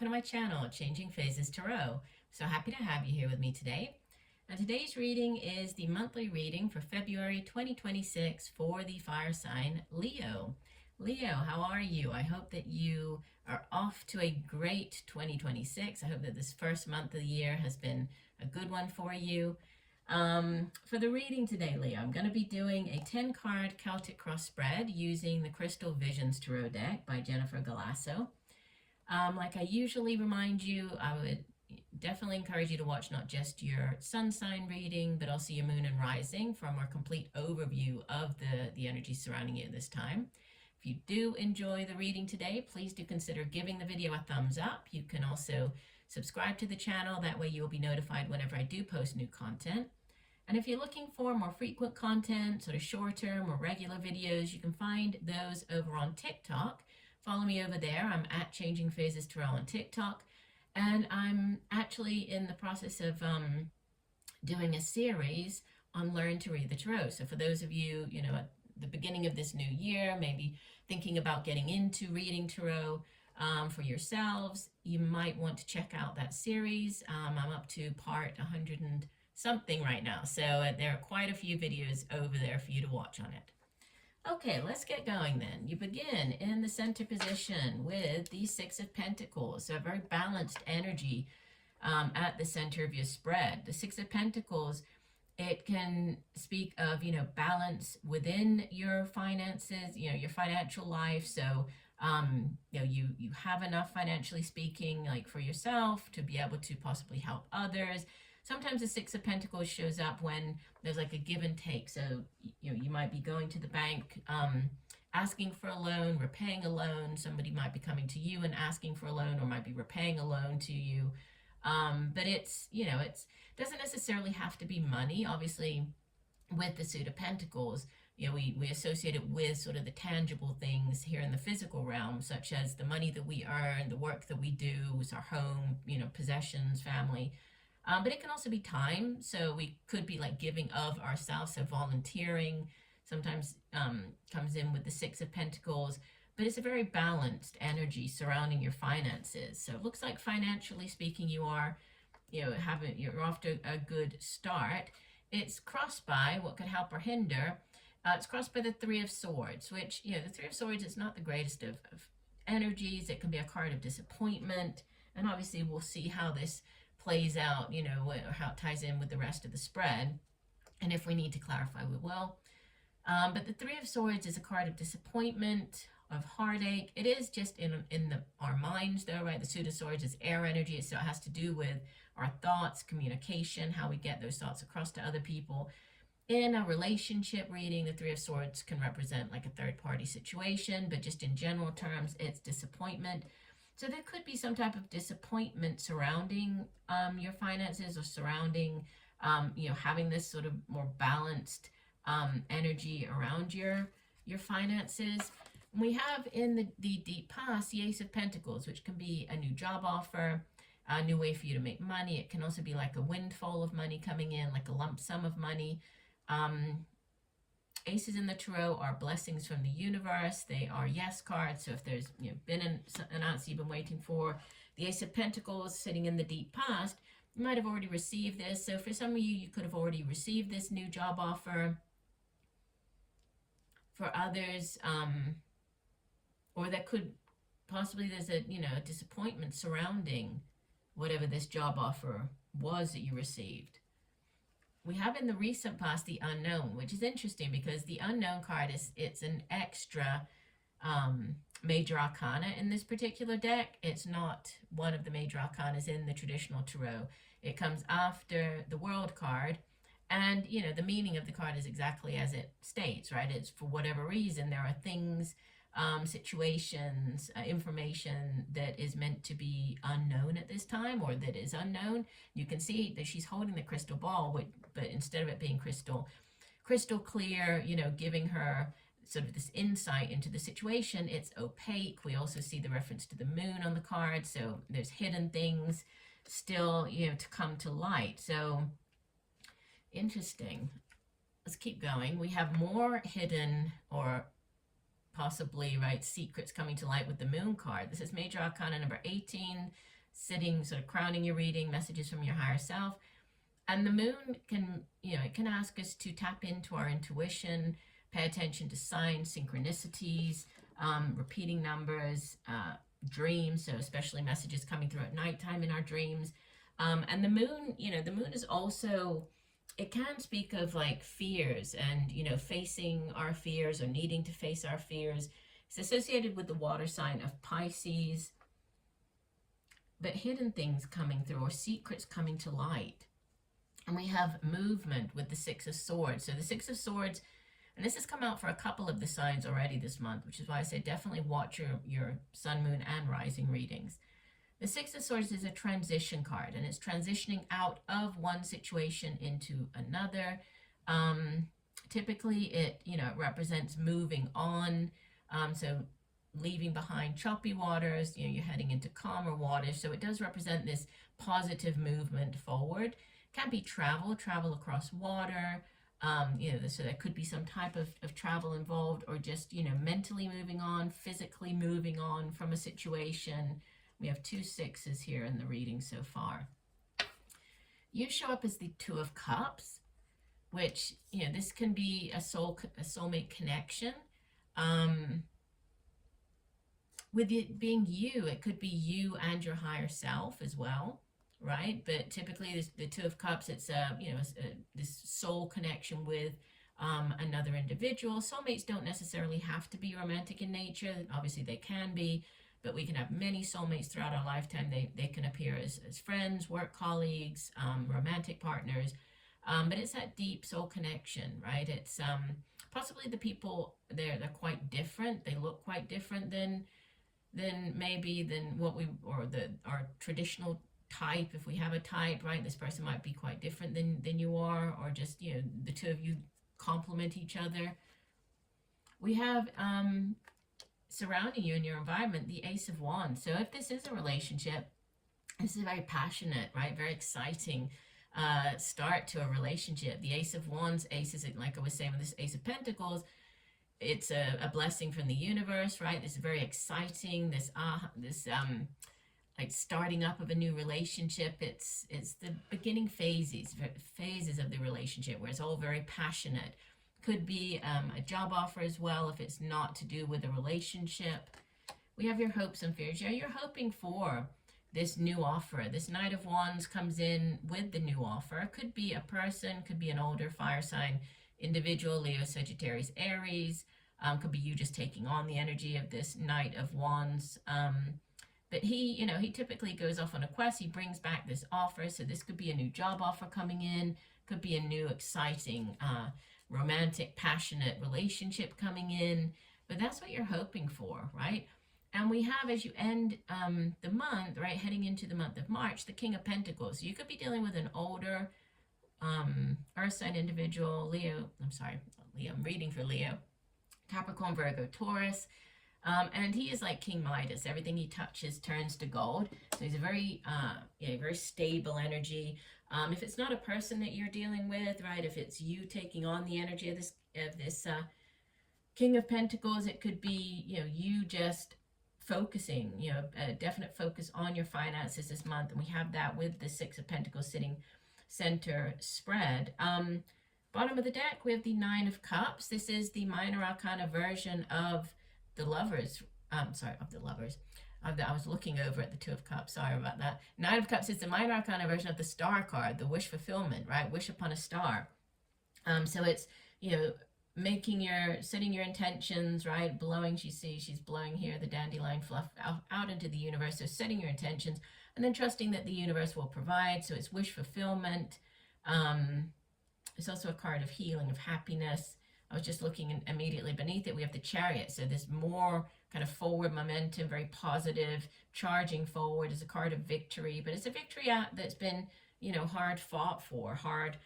welcome to my channel, Changing Phases Tarot. So happy to have you here with me today. Now today's reading is the monthly reading for February 2026 for the fire sign Leo. Leo, how are you? I hope that you are off to a great 2026. I hope that this first month of the year has been a good one for you. For the reading today, Leo, I'm going to be doing a 10-card Celtic cross spread using the Crystal Visions Tarot deck by Jennifer Galasso. Like I usually remind you, I would definitely encourage you to watch not just your sun sign reading, but also your moon and rising for a more complete overview of the energy surrounding you at this time. If you do enjoy the reading today, please do consider giving the video a thumbs up. You can also subscribe to the channel. That way you will be notified whenever I do post new content. And if you're looking for more frequent content, sort of shorter, more regular videos, you can find those over on TikTok. Follow me over there. I'm at Changing Phases Tarot on TikTok. And I'm actually in the process of doing a series on Learn to Read the Tarot. So for those of you, at the beginning of this new year, maybe thinking about getting into reading tarot for yourselves, you might want to check out that series. I'm up to part 100 and something right now. So there are quite a few videos over there for you to watch on it. Okay, let's get going then. You begin in the center position with the Six of Pentacles, so a very balanced energy at the center of your spread. The Six of Pentacles, it can speak of, balance within your finances, your financial life. So, you have enough financially speaking, like for yourself, to be able to possibly help others. Sometimes the Six of Pentacles shows up when there's like a give and take. So, you might be going to the bank, asking for a loan, repaying a loan. Somebody might be coming to you and asking for a loan, or might be repaying a loan to you. But it's doesn't necessarily have to be money. Obviously, with the Suit of Pentacles, we associate it with sort of the tangible things here in the physical realm, such as the money that we earn, the work that we do, it's our home, possessions, family. But it can also be time. So we could be like giving of ourselves. So volunteering sometimes comes in with the Six of Pentacles. But it's a very balanced energy surrounding your finances. So it looks like financially speaking, you are, you're off to a good start. It's crossed by what could help or hinder. It's crossed by the Three of Swords, which, the Three of Swords is not the greatest of energies. It can be a card of disappointment. And obviously we'll see how this plays out, how it ties in with the rest of the spread. And if we need to clarify, we will. But the Three of Swords is a card of disappointment, of heartache. It is just in our minds, though, right? The Suit of Swords is air energy, so it has to do with our thoughts, communication, how we get those thoughts across to other people. In a relationship reading, the Three of Swords can represent like a third-party situation, but just in general terms, it's disappointment. So there could be some type of disappointment surrounding your finances, or surrounding, having this sort of more balanced energy around your finances. We have in the deep past the Ace of Pentacles, which can be a new job offer, a new way for you to make money. It can also be like a windfall of money coming in, like a lump sum of money. Aces in the tarot are blessings from the universe. They are yes cards. So if there's been an answer you've been waiting for, the Ace of Pentacles sitting in the deep past, you might have already received this. So for some of you, you could have already received this new job offer. For others, or that could possibly, there's a disappointment surrounding whatever this job offer was that you received. We have in the recent past the Unknown, which is interesting because the Unknown card it's an extra major arcana in this particular deck. It's not one of the major arcanas in the traditional tarot. It comes after the World card, and the meaning of the card is exactly as it states, right? It's for whatever reason there are things, situations, information that is meant to be unknown at this time, or that is unknown. You can see that she's holding the crystal ball, but instead of it being crystal clear, giving her sort of this insight into the situation, it's opaque. We also see the reference to the moon on the card, so there's hidden things still, to come to light. So interesting. Let's keep going. We have more hidden, or possibly, right, secrets coming to light with the Moon card. This is Major Arcana number 18, sitting, sort of crowning your reading, messages from your higher self. And the moon can, it can ask us to tap into our intuition, pay attention to signs, synchronicities, repeating numbers, dreams, so especially messages coming through at nighttime in our dreams. And the moon, the moon is also, it can speak of like fears and, facing our fears or needing to face our fears. It's associated with the water sign of Pisces, but hidden things coming through or secrets coming to light. And we have movement with the Six of Swords. So the Six of Swords, and this has come out for a couple of the signs already this month, which is why I say definitely watch your sun, moon, and rising readings. The Six of Swords is a transition card, and it's transitioning out of one situation into another. Typically, it represents moving on. So leaving behind choppy waters, you're heading into calmer waters. So it does represent this positive movement forward. Can be travel across water. So there could be some type of travel involved, or just, mentally moving on, physically moving on from a situation. We have 2 6s here in the reading so far. You show up as the Two of Cups, which, this can be a soulmate connection. With it being you, it could be you and your higher self as well, right? But typically the Two of Cups, it's this soul connection with another individual. Soulmates don't necessarily have to be romantic in nature. Obviously they can be, but we can have many soulmates throughout our lifetime. They can appear as friends, work colleagues, romantic partners, but it's that deep soul connection, right? It's possibly the people, they're quite different. They look quite different than what our traditional type, if we have a type, right? This person might be quite different than you are, or just, the two of you complement each other. We have surrounding you in your environment the Ace of Wands. So if this is a relationship, this is very passionate, right? Very exciting start to a relationship. The Ace of Wands, ace is, like I was saying with this Ace of Pentacles, it's a blessing from the universe, right? This is very exciting. This like starting up of a new relationship. It's the beginning phases of the relationship where it's all very passionate. Could be a job offer as well if it's not to do with a relationship. We have your hopes and fears. Yeah, you're hoping for this new offer. This Knight of Wands comes in with the new offer. Could be a person, could be an older fire sign individual, Leo, Sagittarius, Aries. Could be you just taking on the energy of this Knight of Wands. But he typically goes off on a quest. He brings back this offer. So this could be a new job offer coming in. Could be a new, exciting, romantic, passionate relationship coming in. But that's what you're hoping for, right? And we have, as you end the month, right, heading into the month of March, the King of Pentacles. So you could be dealing with an older Earth sign individual, Leo, I'm reading for Leo, Capricorn, Virgo, Taurus. And he is like King Midas. Everything he touches turns to gold. So he's a very, very stable energy. If it's not a person that you're dealing with, right, if it's you taking on the energy of this King of Pentacles, it could be, you just focusing, a definite focus on your finances this month. And we have that with the Six of Pentacles sitting center spread. Bottom of the deck, we have the Nine of Cups. This is the minor arcana version of the Lovers. I was looking over at the Two of Cups. Sorry about that. Nine of Cups is the minor arcana version of the Star card, the wish fulfillment, right? Wish upon a star. So it's, setting your intentions, right? Blowing, she's blowing here the dandelion fluff out into the universe. So setting your intentions and then trusting that the universe will provide. So it's wish fulfillment. It's also a card of healing, of happiness. I was just looking immediately beneath it. We have the Chariot. So this more kind of forward momentum, very positive, charging forward, is a card of victory. But it's a victory that's been, hard fought for, hard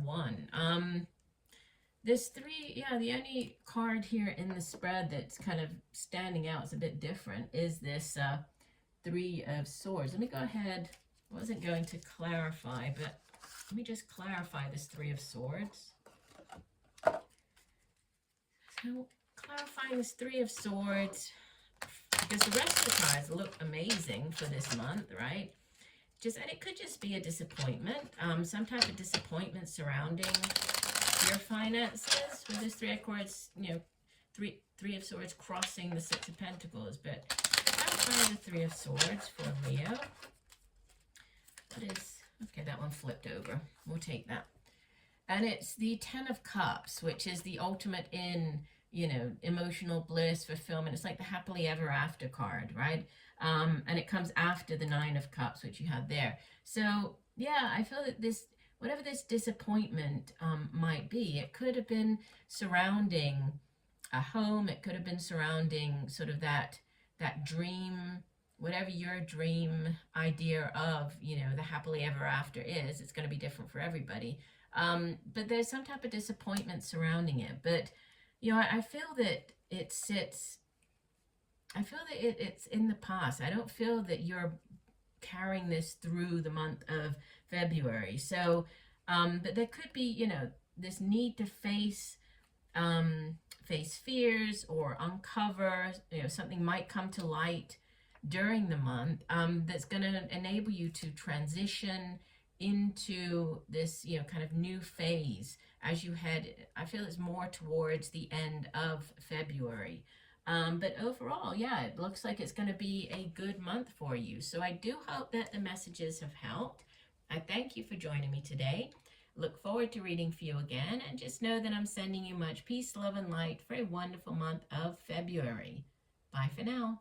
won. This three, the only card here in the spread that's kind of standing out, it's a bit different, is this Three of Swords. Let me go ahead. I wasn't going to clarify, but let me just clarify this Three of Swords. So clarifying this Three of Swords, because the rest of the cards look amazing for this month, right? And it could just be a disappointment, some type of disappointment surrounding your finances with this Three of Swords, Three of Swords crossing the Six of Pentacles. But clarify the Three of Swords for Leo. What is, okay, that one flipped over. We'll take that. And it's the Ten of Cups, which is the ultimate in, emotional bliss, fulfillment. It's like the happily ever after card, right? And it comes after the Nine of Cups, which you have there. So, yeah, I feel that this, whatever this disappointment might be, it could have been surrounding a home. It could have been surrounding sort of that dream, whatever your dream idea of, the happily ever after is. It's going to be different for everybody. But there's some type of disappointment surrounding it. But, I feel that it sits, I feel that it's in the past. I don't feel that you're carrying this through the month of February. So, but there could be, this need to face fears or uncover, something might come to light during the month that's going to enable you to transition into this, kind of new phase as you head, I feel it's more towards the end of February. But overall, yeah, it looks like it's going to be a good month for you. So I do hope that the messages have helped. I thank you for joining me today. Look forward to reading for you again, and just know that I'm sending you much peace, love, and light for a wonderful month of February. Bye for now.